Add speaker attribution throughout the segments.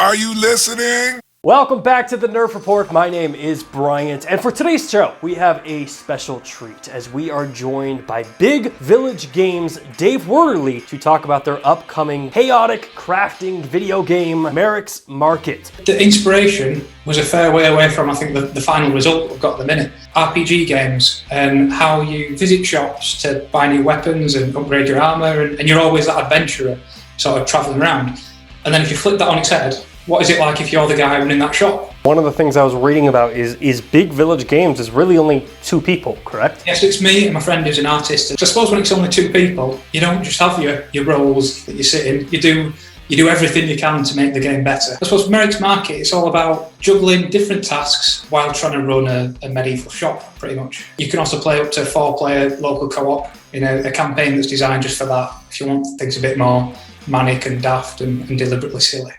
Speaker 1: Are you listening?
Speaker 2: Welcome back to the Nerf Report. My name is Bryant, and for today's show, we have a special treat as we are joined by Big Village Games' Dave Werderly to talk about their upcoming chaotic crafting video game, Mereks Market.
Speaker 3: The inspiration was a fair way away from, I think, the final result we've got at the minute. RPG games and how you visit shops to buy new weapons and upgrade your armour, and you're always that adventurer sort of travelling around. And then if you flip that on its head, what is it like if you're the guy running that shop?
Speaker 2: One of the things I was reading about is Big Village Games is really only 2 people, correct?
Speaker 3: Yes, it's me and my friend who's an artist. So I suppose when it's only 2 people, you don't just have your roles that you sit in. You do everything you can to make the game better. I suppose Mereks Market, it's all about juggling different tasks while trying to run a medieval shop, pretty much. You can also play up to 4-player local co-op in a campaign that's designed just for that, if you want things a bit more manic and daft and deliberately silly.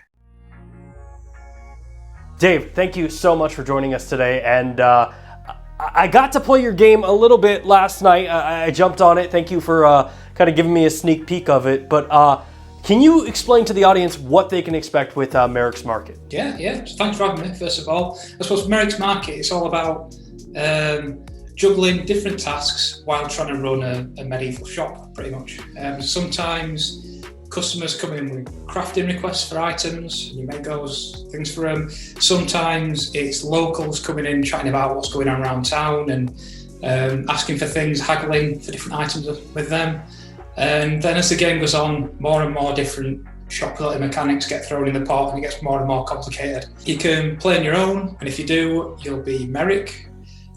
Speaker 2: Dave, thank you so much for joining us today, and I got to play your game a little bit last night. I jumped on it. Thank you for kind of giving me a sneak peek of it, but can you explain to the audience what they can expect with Mereks Market?
Speaker 3: Yeah. So thanks for having me, first of all. I suppose Mereks Market, it's all about juggling different tasks while trying to run a medieval shop, pretty much. Sometimes customers come in with crafting requests for items, and you make those things for them. Sometimes it's locals coming in, chatting about what's going on around town and asking for things, haggling for different items with them. And then as the game goes on, more and more different shop building mechanics get thrown in the pot, and it gets more and more complicated. You can play on your own, and if you do, you'll be Merek,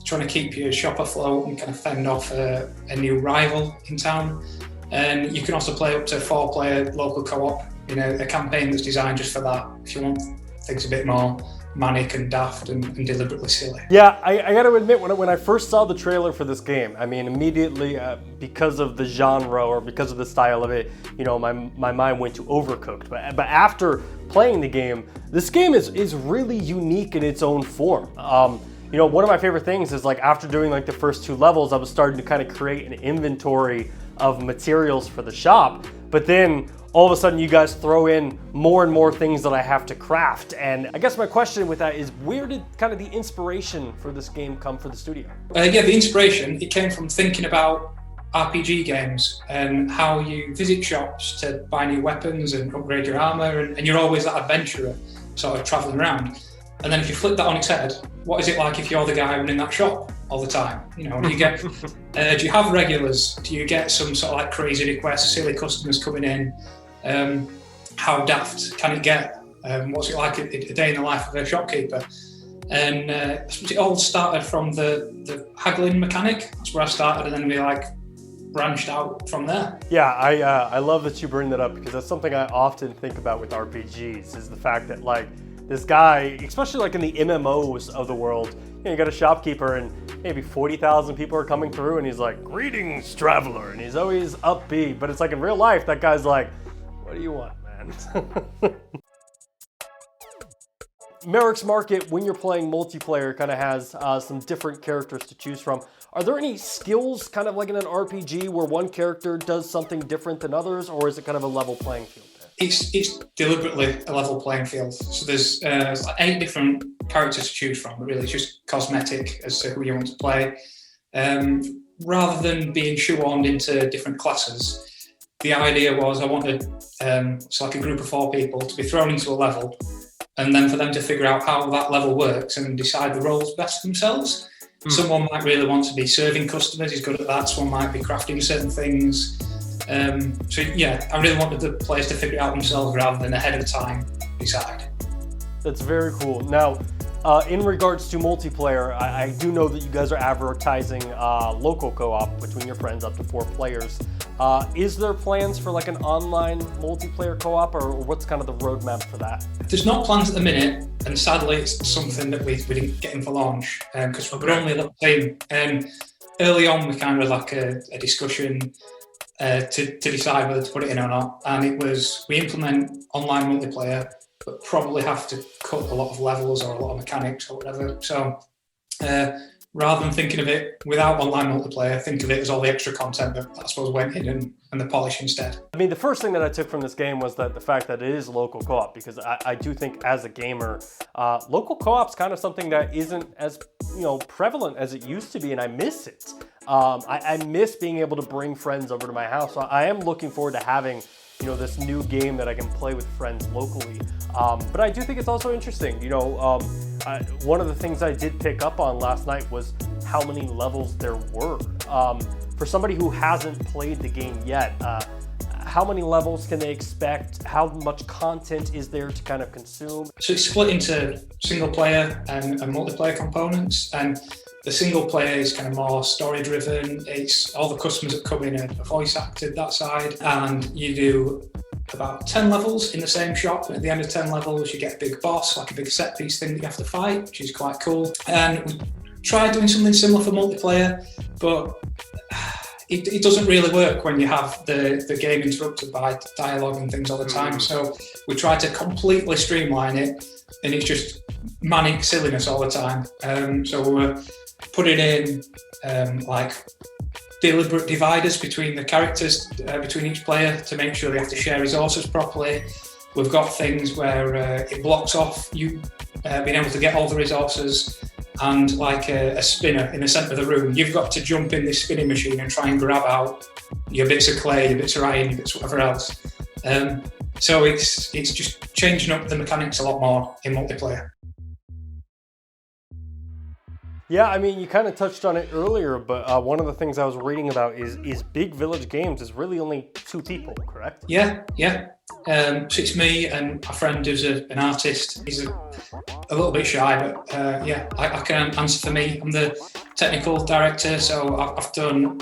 Speaker 3: trying to keep your shop afloat and kind of fend off a new rival in town. And you can also play up to 4-player local co-op in a campaign that's designed just for that, if you want things a bit more manic and daft and deliberately silly.
Speaker 2: Yeah, I got to admit, when I first saw the trailer for this game, I mean, immediately, because of the genre or because of the style of it, you know, my mind went to Overcooked. But after playing the game, this game is really unique in its own form. You know, one of my favorite things is, like, after doing like the first 2 levels, I was starting to kind of create an inventory of materials for the shop, but then all of a sudden you guys throw in more and more things that I have to craft. And I guess my question with that is, where did kind of the inspiration for this game come for the studio?
Speaker 3: The inspiration, it came from thinking about RPG games and how you visit shops to buy new weapons and upgrade your armour, and you're always that adventurer sort of travelling around. And then if you flip that on its head, what is it like if you're the guy running that shop all the time? You know, do you get, do you have regulars? Do you get some sort of like crazy requests, silly customers coming in? How daft can it get? What's it like a day in the life of a shopkeeper? And I suppose it all started from the haggling mechanic. That's where I started, and then we branched out from there.
Speaker 2: Yeah, I love that you bring that up, because that's something I often think about with RPGs, is the fact that, like, this guy, especially like in the MMOs of the world, you know, you got a shopkeeper and maybe 40,000 people are coming through, and he's like, "Greetings, traveler," and he's always upbeat. But it's like in real life, that guy's like, "What do you want, man?" Mereks Market, when you're playing multiplayer, kind of has some different characters to choose from. Are there any skills, kind of like in an RPG, where one character does something different than others, or is it kind of a level playing field?
Speaker 3: It's deliberately a level playing field. So there's like 8 different characters to choose from, but really it's just cosmetic as to who you want to play. Rather than being shoehorned into different classes, the idea was I wanted so like a group of 4 people to be thrown into a level, and then for them to figure out how that level works and decide the roles best themselves. Someone might really want to be serving customers, he's good at that. Someone might be crafting certain things. So yeah, I really wanted the players to figure it out themselves rather than ahead of time decide.
Speaker 2: That's very cool. Now, in regards to multiplayer, I do know that you guys are advertising local co-op between your friends up to 4 players. Is there plans for like an online multiplayer co-op, or what's kind of the roadmap for that?
Speaker 3: There's not plans at the minute, and sadly it's something that we didn't get in for launch because we're only a little team. And early on we kind of had like a discussion to decide whether to put it in or not, and it was, we implement online multiplayer but probably have to cut a lot of levels or a lot of mechanics or whatever. So rather than thinking of it without online multiplayer, think of it as all the extra content that I suppose went in and the polish instead.
Speaker 2: I mean, the first thing that I took from this game was that the fact that it is local co-op, because I do think as a gamer, local co-op's kind of something that isn't as prevalent as it used to be, and I miss it. I miss being able to bring friends over to my house. So I am looking forward to having this new game that I can play with friends locally. But I do think it's also interesting. One of the things I did pick up on last night was how many levels there were. For somebody who hasn't played the game yet, how many levels can they expect? How much content is there to kind of consume?
Speaker 3: So it's split into single player and multiplayer components, and the single player is kind of more story driven. It's all the customers that come in are voice acted, that side, and you do about 10 levels in the same shop, and at the end of 10 levels you get a big boss, like a big set piece thing that you have to fight, which is quite cool. And we tried doing something similar for multiplayer, but it doesn't really work when you have the game interrupted by dialogue and things all the time. So we tried to completely streamline it, and it's just manic silliness all the time. So we're putting in like deliberate dividers between the characters, between each player, to make sure they have to share resources properly. We've got things where it blocks off you being able to get all the resources, and like a spinner in the centre of the room, you've got to jump in this spinning machine and try and grab out your bits of clay, your bits of iron, your bits of whatever else. So it's just changing up the mechanics a lot more in multiplayer.
Speaker 2: Yeah, I mean, you kind of touched on it earlier, but one of the things I was reading about is Big Village Games is really only 2 people, correct?
Speaker 3: Yeah. So it's me and a friend who's an artist. He's a little bit shy, but I can answer for me. I'm the technical director, so I've done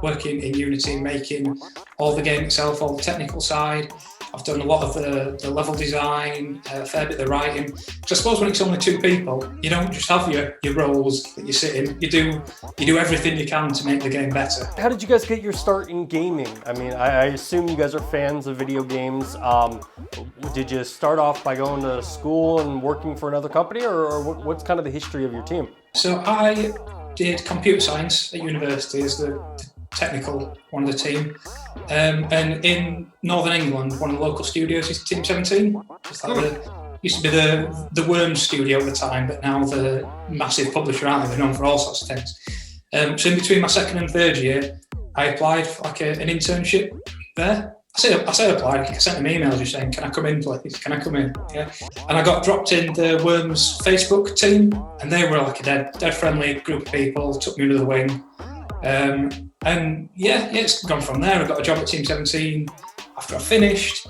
Speaker 3: working in Unity, making all the game itself, all the technical side. I've done a lot of the level design, a fair bit of the writing. Because I suppose when it's only 2 people, you don't just have your roles that you sit in. You do everything you can to make the game better.
Speaker 2: How did you guys get your start in gaming? I mean, I assume you guys are fans of video games. Did you start off by going to school and working for another company, or what's kind of the history of your team?
Speaker 3: So I did computer science at university as the technical one of the team. And in Northern England, one of the local studios is Team 17. It's like used to be the Worms studio at the time, but now the massive publisher, aren't they? They're known for all sorts of things. So in between my 2nd and 3rd year, I applied for like an internship there. I say applied, I sent them emails just saying, can I come in please? Can I come in? Yeah. And I got dropped in the Worms Facebook team, and they were like a dead friendly group of people, took me under the wing. And it's gone from there. I got a job at Team 17. After I finished,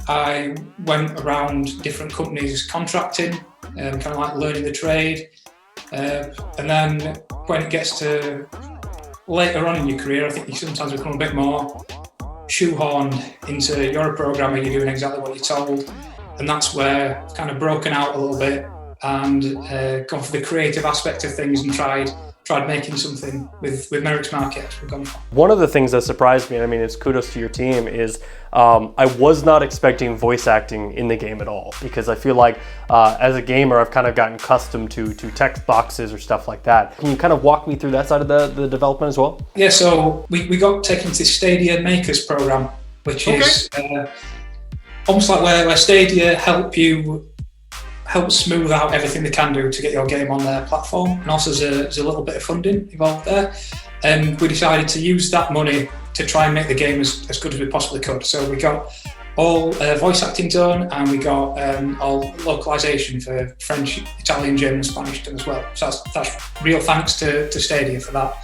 Speaker 3: I went around different companies contracting, kind of like learning the trade. And then when it gets to later on in your career, I think you sometimes become a bit more shoehorned into you're a programmer, you're doing exactly what you're told. And that's where I've kind of broken out a little bit and gone for the creative aspect of things and tried making something with Mereks Market. We've gone for.
Speaker 2: One of the things that surprised me, and I mean, it's kudos to your team, is I was not expecting voice acting in the game at all, because I feel like as a gamer, I've kind of gotten accustomed to text boxes or stuff like that. Can you kind of walk me through that side of the development as well?
Speaker 3: Yeah, so we got taken to Stadia Makers program, which is almost like where Stadia help smooth out everything they can do to get your game on their platform, and also there's a little bit of funding involved there. And we decided to use that money to try and make the game as good as we possibly could. So we got all voice acting done, and we got all localization for French, Italian, German, Spanish done as well. So that's real thanks to Stadia for that.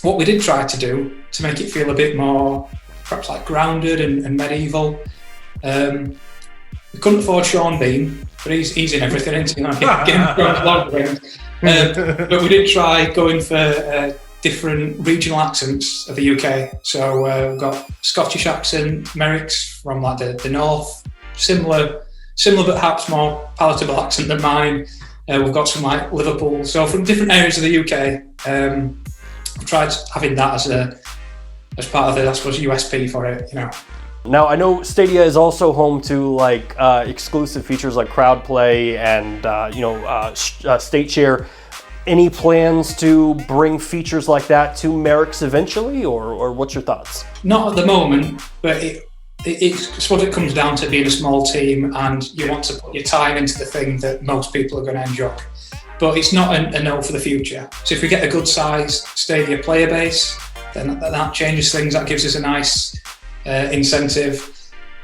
Speaker 3: What we did try to do to make it feel a bit more perhaps like grounded and medieval. We couldn't afford Sean Bean, but he's in everything, isn't he? But we did try going for different regional accents of the UK. So we've got Scottish accent, Mereks from like the north, similar but perhaps more palatable accent than mine. We've got some like Liverpool, so from different areas of the UK. We've tried having that as part of the, I suppose, USP for it, you know.
Speaker 2: Now, I know Stadia is also home to like exclusive features like crowd play and state share. Any plans to bring features like that to Mereks eventually, or what's your thoughts?
Speaker 3: Not at the moment, but it's what it comes down to, being a small team, and you want to put your time into the thing that most people are going to enjoy. But it's not a no for the future. So if we get a good sized Stadia player base, then that changes things. That gives us a nice incentive.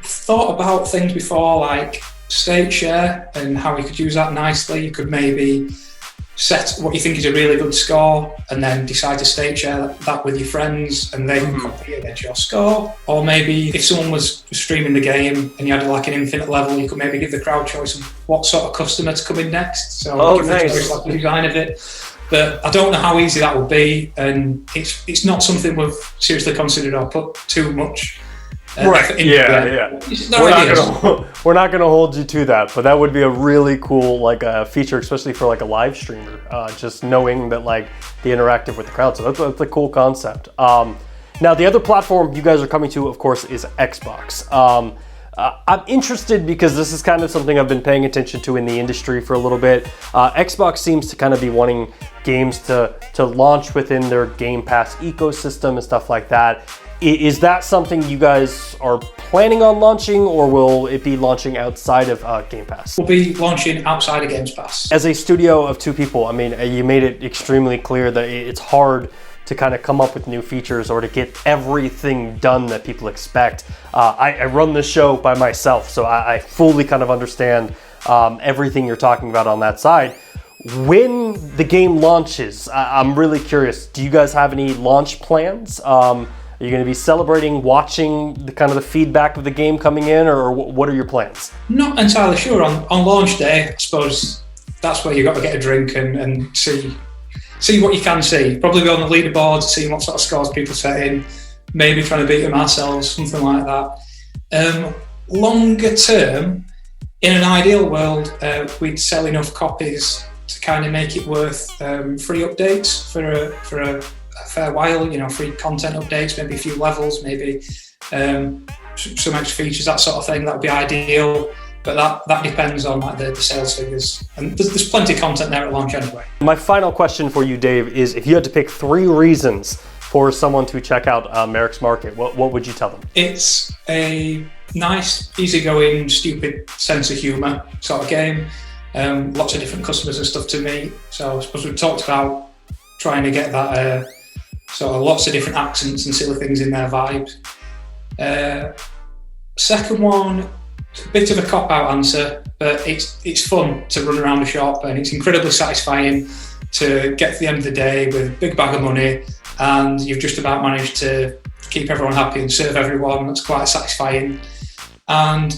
Speaker 3: Thought about things before, like state share and how we could use that nicely. You could maybe set what you think is a really good score and then decide to state share that with your friends, and they can compete against your score. Or maybe if someone was streaming the game and you had like an infinite level, you could maybe give the crowd choice of what sort of customer to come in next. So give the choice, like the design of it. But I don't know how easy that will be, and it's not something we've seriously considered or put too much
Speaker 2: right. Yeah. We're not gonna hold you to that, but that would be a really cool like feature, especially for like a live streamer. Just knowing that like the interactive with the crowd. So that's a cool concept. Now the other platform you guys are coming to, of course, is Xbox. I'm interested because this is kind of something I've been paying attention to in the industry for a little bit. Xbox seems to kind of be wanting games to launch within their Game Pass ecosystem and stuff like that. Is that something you guys are planning on launching, or will it be launching outside of Game Pass?
Speaker 3: We'll be launching outside of Game Pass.
Speaker 2: As a studio of 2 people, I mean, you made it extremely clear that it's hard to kind of come up with new features or to get everything done that people expect. I run this show by myself, so I fully kind of understand everything you're talking about on that side. When the game launches, I'm really curious, do you guys have any launch plans? Are you going to be celebrating, watching the kind of the feedback of the game coming in, or what are your plans?
Speaker 3: Not entirely sure. On launch day, I suppose that's where you've got to get a drink and see what you can see. Probably be on the leaderboards, seeing what sort of scores people set in, maybe trying to beat them ourselves, something like that. Longer term, in an ideal world, we'd sell enough copies to kind of make it worth free updates for a fair while, free content updates, maybe a few levels, maybe some extra features, that sort of thing. That would be ideal, but that depends on like the sales figures, and there's plenty of content there at launch anyway.
Speaker 2: My final question for you, Dave, is if you had to pick 3 reasons for someone to check out Mereks Market, what would you tell them?
Speaker 3: It's a nice, easygoing, stupid sense of humour sort of game. Lots of different customers and stuff to meet. So I suppose we've talked about trying to get that sort of lots of different accents and silly things in their vibes. Second one, it's a bit of a cop-out answer, but it's fun to run around the shop, and it's incredibly satisfying to get to the end of the day with a big bag of money and you've just about managed to keep everyone happy and serve everyone. That's quite satisfying. And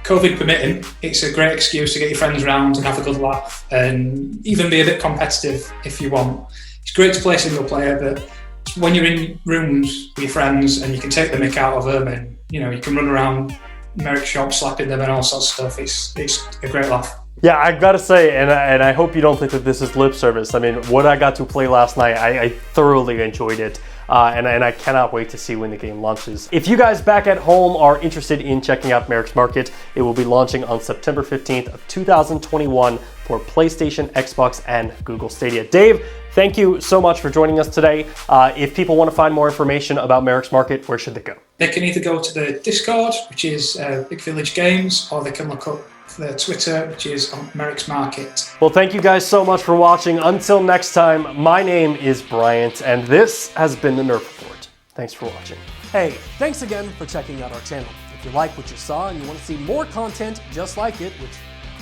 Speaker 3: COVID permitting, it's a great excuse to get your friends around and have a good laugh and even be a bit competitive if you want. It's great to play single player, but when you're in rooms with your friends and you can take the mick out of them, and you can run around Merek shop slapping them and all sorts of stuff, it's a great laugh.
Speaker 2: Yeah, I gotta say, and I hope you don't think that this is lip service. I mean, what I got to play last night, I thoroughly enjoyed it. And I cannot wait to see when the game launches. If you guys back at home are interested in checking out Mereks Market, it will be launching on September 15th of 2021 for PlayStation, Xbox, and Google Stadia. Dave, thank you so much for joining us today. If people want to find more information about Mereks Market, where should they go?
Speaker 3: They can either go to the Discord, which is Big Village Games, or they can look up the Twitter, which is on Mereks Market.
Speaker 2: Well, thank you guys so much for watching. Until next time, my name is Bryant, and this has been the Nerf Report. Thanks for watching.
Speaker 1: Hey, thanks again for checking out our channel. If you like what you saw and you want to see more content just like it, which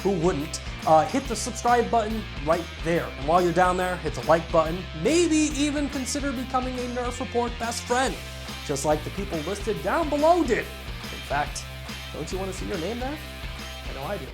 Speaker 1: who wouldn't, hit the subscribe button right there. And while you're down there, hit the like button. Maybe even consider becoming a Nerf Report best friend, just like the people listed down below did. In fact, don't you want to see your name there? I know I do.